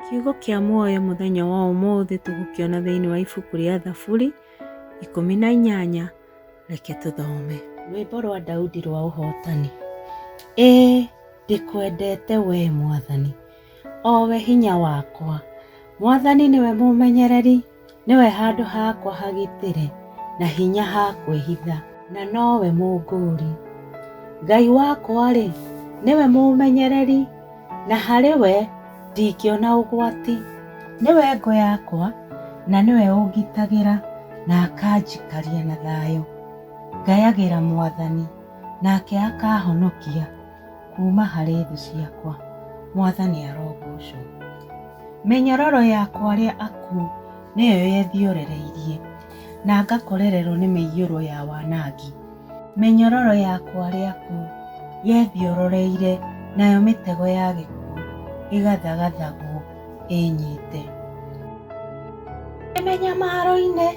Kiugo kĩa muoyo mũthenya wa ũmũthĩ tũgũkĩona thĩinĩ wa ibuku rĩa Thaburi 18. Reke tũthome. Rwĩmbo rwa Daudi rwa ũhotani. Ndĩkwendete wee Mwathani, o we hinya wakwa. Mwathani nĩwe mũmenyereri, nĩwe handũ hakwa hagitĩre na hinya ha kwĩhitha, na nowe mũngũũri. Ngai wakwa-rĩ, nĩwe mũmenyereri, na harĩ we ndingĩona ũgwati. Nĩwe ngo yakwa, na nĩwe ũngitagĩra, na akanjikaria na thayũ. Ngayagĩra Mwathani, nake akahonokia kuma harĩ thũ ciakwa. Mwathani arogocwo. Mĩnyororo yakwa arĩa akuũ nĩyo yethiorereirie, na ngakorererwo nĩ mĩiyũro ya wanangi. Mĩnyororo yakwa arĩa akuũ yethiororeire, nayo mĩtego ya gĩkuũ ĩgathagathagwo ĩnyite. Mĩnyamaro-inĩ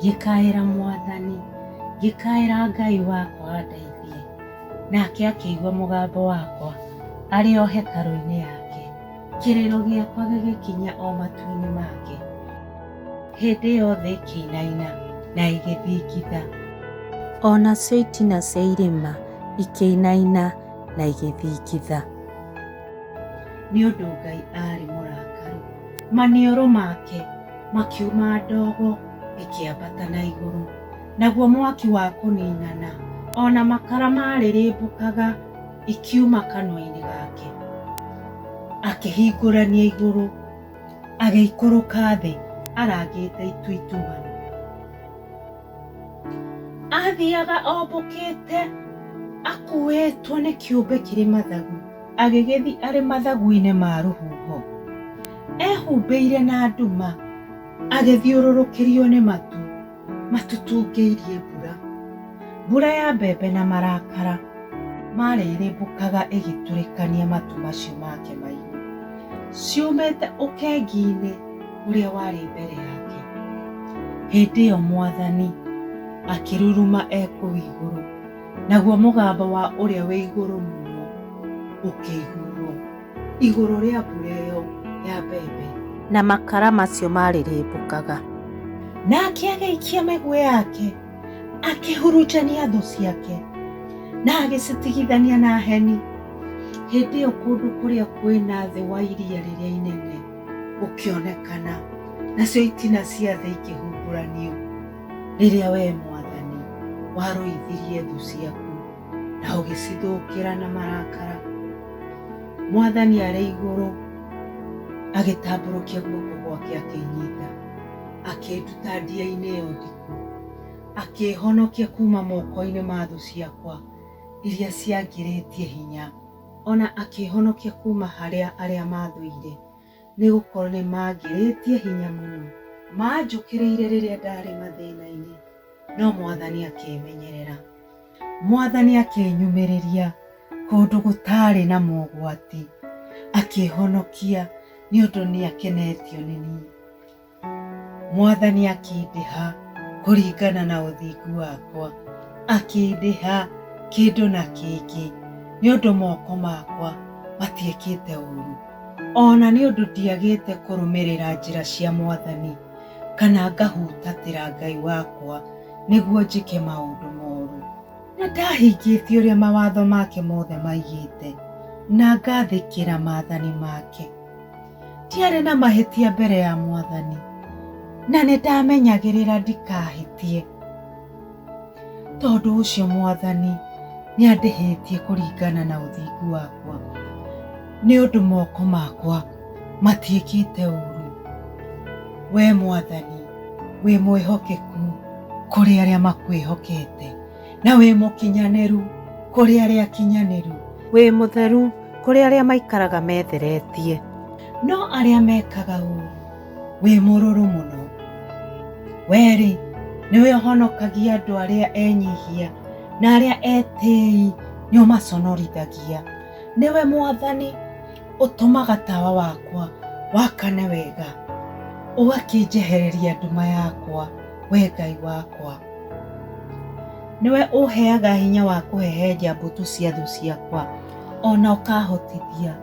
ngĩkaĩra Mwathani, ngĩkaĩra Ngai wakwa andeithie, nake akĩigua mũgambo wakwa arĩ o hekarũ-inĩ yake. Kĩrĩro gĩakwa gĩgĩkinya o matu-inĩ make. Hĩndĩ ĩyo thĩ ĩkĩinaina na ĩgĩthingitha, onacio itina cia irĩma ikĩinaina na igĩthingitha. Nĩ ũndũ Ngai arĩ mũrakaru, maniũrũ make makiuma ndogo ĩkĩambata na igũrũ, naguo mwaki wa kũninana ona makara marĩrĩmbũkaga ikiuma kanua-inĩ gake. Akĩhingũrania igũrũ, agĩikũrũka thĩ arangĩte itu itumanu. Athiaga ombũkĩte akuĩtwo nĩ kĩũmbe kĩrĩ mathagu, agĩgĩthiĩ arĩ mathagu-inĩ ma rũhuho. Ehumbĩire na nduma, agĩthiũrũrũkĩrio nĩ matu, matutungĩirie mbura. Mbura ya mbembe na marakara marĩrĩmbũkaga ĩgĩtũrĩkania matu macio make mairũ, ciumĩte ũkengi-inĩ ũrĩa warĩ mbere yake. Hĩndĩ ĩyo Mwathani akĩruruma ekũu igũrũ, naguo mũgambo wa ũrĩa wĩ igũrũ mũno ũkĩiguo igũrũ rĩa mbura ĩyo ya mbembe na makara macio marĩrĩmbũkaga. Nake agĩikia mĩguĩ yake, akĩhurunjania thũ ciake, na agĩcitigithania na heni. Hĩndĩ ĩyo kũndũ kũrĩa kwĩna thĩ wa iria rĩrĩa inene gũkĩonekana, nacio itina cia thĩ ikĩhumbũranio, rĩrĩa wee Mwathani warũithirie thũ ciaku na ũgĩcithũkĩra na marakara. Mwathani arĩ igũrũ agĩtambũrũkia guoko gwake akĩnyita, akĩnduta ndĩa-inĩ ĩyo ndiku, akĩhonokia kuma moko-inĩ ma thũ ciakwa iria ciangĩrĩtie hinya, ona akĩhonokia kuma harĩa arĩa mathũire, nĩ gũkorwo nĩ mangĩrĩtie hinya mũno. Manjũkĩrĩire rĩrĩa ndarĩ mathĩna-inĩ, no Mwathani akĩmenyerera. Mwathani akĩnyumĩrĩria kũndũ gũtarĩ na mogwati, akĩhonokia nĩ ũndũ nĩ akenetio nĩ niĩ. Mwathani akĩndĩha kũringana na ũthingu wakwa, akĩndĩha kĩndũ na kĩngĩ, nĩ ũndũ moko makwa matiĩkĩte ũũru, ona nĩ ũndũ ndiagĩte kũrũmĩrĩra njĩra cia Mwathani, kana ngahutatĩra Ngai wakwa nĩguo njĩke maũndũ moru. Na ndahingĩtie ũrĩa mawatho make mothe maigĩte, na ngathĩkĩra maathani make. Ndiarĩ na mahĩtia mbere ya Mwathani, na nĩ ndamenyagĩrĩra ndikahĩtie. Tondũ ũcio Mwathani nĩ andĩhĩtie kũringana na ũthingu wakwa, nĩ ũndũ moko makwa matiĩkĩte ũũru. Wee Mwathani wĩ mwĩhokeku kũrĩ arĩa makwĩhokete, na wĩ mũkinyanĩru kũrĩ arĩa akinyanĩru. Wĩ mũtheru kũrĩ arĩa maikaraga metheretie, no arĩa mekaga ũũru wĩ mũrũrũ mũno. Wee-rĩ, nĩwe ũhonokagia andũ arĩa enyihia, na arĩa etĩĩi nĩ ũmaconorithagia. Nĩwe Mwathani ũtũmaga tawa wakwa wakane wega, ũgakĩnjehereria nduma yakwa, wee Ngai wakwa. Nĩwe ũheaga hinya wa kũhehenja mbũtũ cia thũ ciakwa, ona ũkahotithia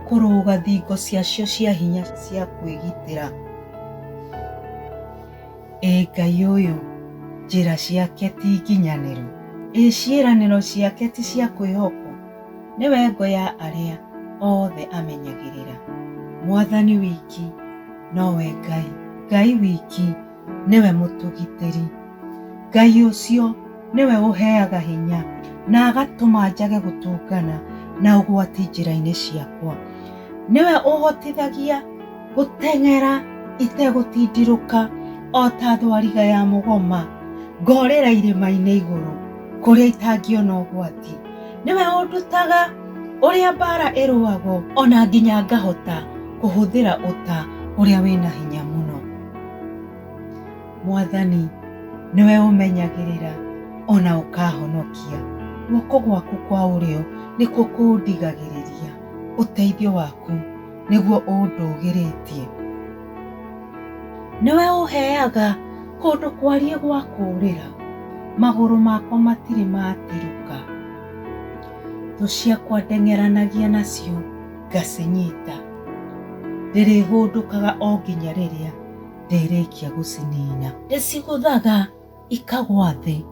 kũrũga thingo ciacio cia hinya cia kwĩgitĩra. Ngai ũyũ njĩra ciake ti nginyanĩru, ciĩranĩro ciake ti cia kwĩhokwo. Nĩwe ngo ya arĩa othe amenyagĩrĩra. Mwathani wiki nowe Ngai, Ngai wiki nĩwe mũtũgitĩri. Ngai ũcio nĩwe ũheaga hinya na agatũma njage gũtũngana na ũgwati njĩra-inĩ ciakwa. Nĩwe ũhotithagia gũteng'era itegũtindirũka o ta thwariga ya mũgoma, ngorĩra irĩma-inĩ igũrũ kũrĩa itangĩona ũgwati. Nĩwe ũndutaga ũrĩa mbara ĩrũagwo, ona nginya ngahota kũhũthĩra ũta ũrĩa wĩna hinya mũno. Mwathani nĩwe ũmenyagĩrĩra ona ũkahonokia. Guoko gwaku kwa ũrĩo nĩkuo kũndigagĩrĩria, ũteithio waku nĩguo ũndũgĩrĩtie. Nĩwe ũheaga kũndũ kwariĩ gwa kũũrĩra, magũrũ makwa matirĩ matirũka. Thũ ciakwa ndeng'eranagia nacio ngacinyita, ndĩrĩhũndũkaga o nginya rĩrĩa ndĩrĩkia gũcinina. Ndĩcigũthaga ikagwa thĩ,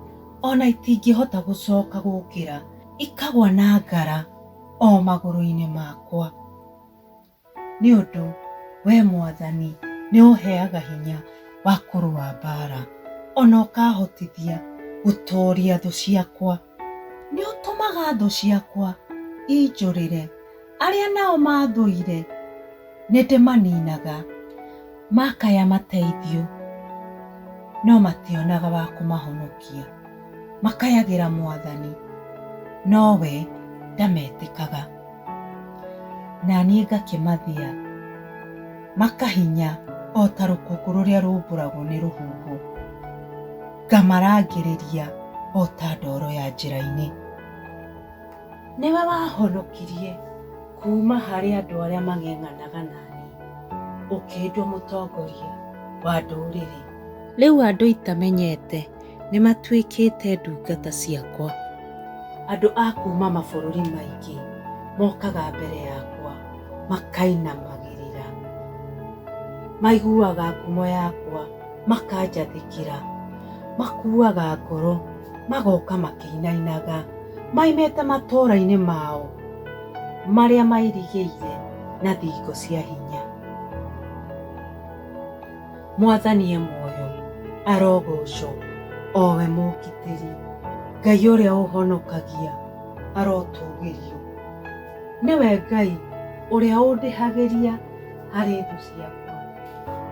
ona itingĩhota gũcoka gũkĩra, ikagwa na ngara o magũrũ-inĩ makwa. Nĩ ũndũ we Mwathani nĩ ũheaga hinya wa kũrũa mbara, ona ũkahotithia gũtooria thũ ciakwa. Nĩ ũtũmaga thũ ciakwa injũrĩre, arĩa nao mathũire nĩ ndĩmaninaga, makaya mateithio no mationaga wa kũmahonokia. Makayagĩra Mwathani no we ndametĩkaga, na niĩ ngakĩmathia makahinya o ta rũkũngũ rũrĩa rũmbũragwo nĩ rũhuho, ngamarangĩrĩria o ta ndoro ya njĩra-inĩ. Nĩwe wahonokirie kuma harĩ andũ arĩa mang'eng'anaga nani, ũkĩndwo mũtongoria wa ndũrĩrĩ. Rĩu andũ itamenyete nĩ matuĩkĩte ndungata ciakwa. Andũ a kuma mabũrũri maingĩ mokaga mbere yakwa makainamagĩrĩra, maiguaga ngumo yakwa makanjathĩkĩra, makuaga ngoro magoka makĩinainaga, maimĩte matũũra-inĩ mao marĩa mairigĩire na thingo cia hinya. Mwathani e muoyo arogocwo, o we mũgitĩri, Ngai ũrĩa ũhonokagia arotũgĩrio. Nĩwe Ngai ũrĩa ũndĩhagĩria harĩ thũ ciakwa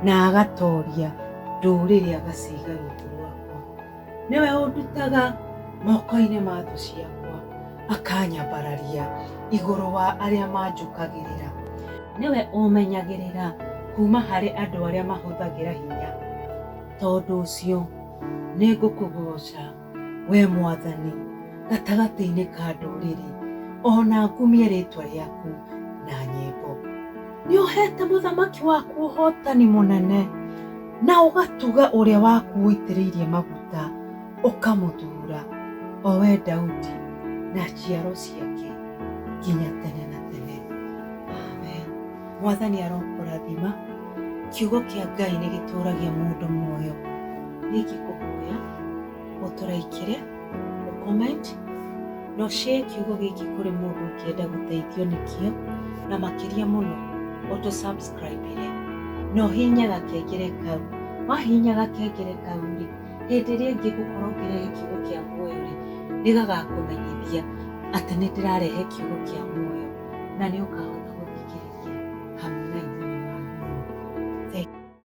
na agatooria ndũrĩrĩ agaciiga rungu rwakwa. Nĩwe ũndutaga moko-inĩ ma thũ ciakwa, akanyambararia igũrũ wa arĩa manjũkagĩrĩra. Nĩwe ũmenyagĩrĩra kuma harĩ andũ arĩa mahũthagĩra hinya. Tondũ ũcio nĩ ngũkũgoca we Mwathani gatagatĩ-inĩ ka ndũrĩrĩ, ona ngumie rĩtwa rĩaku na nyĩmbo. Nĩ ũhete mũthamaki waku ũhotani mũnene, na ũgatuga ũrĩa waku ũitĩrĩirie maguta ũkamũthuura, o we Daudi na njiaro ciake nginya tene na tene. Amen. Mwathani arokũrathima. Kiugo kĩa Ngai nĩ gĩtũũragia mũndũ muoyo. Nĩngĩkũhoya ũtũraikĩre, ũcomment na ũshare kiugo gĩkĩ kũrĩ mũndũ ũngĩenda gũteithio nĩkĩo, na makĩria mũno ũtũ-subscribe-ire na ũhihinye gakengere kau. Wahihinya gakengere kau-rĩ, hĩndĩ ĩrĩa ngĩgũkorwo ngĩrehe kiugo kĩa muoyo-rĩ, nĩ gagakũmenyithia atĩ nĩ ndĩrarehe kiugo kĩa muoyo, na nĩ ũkahota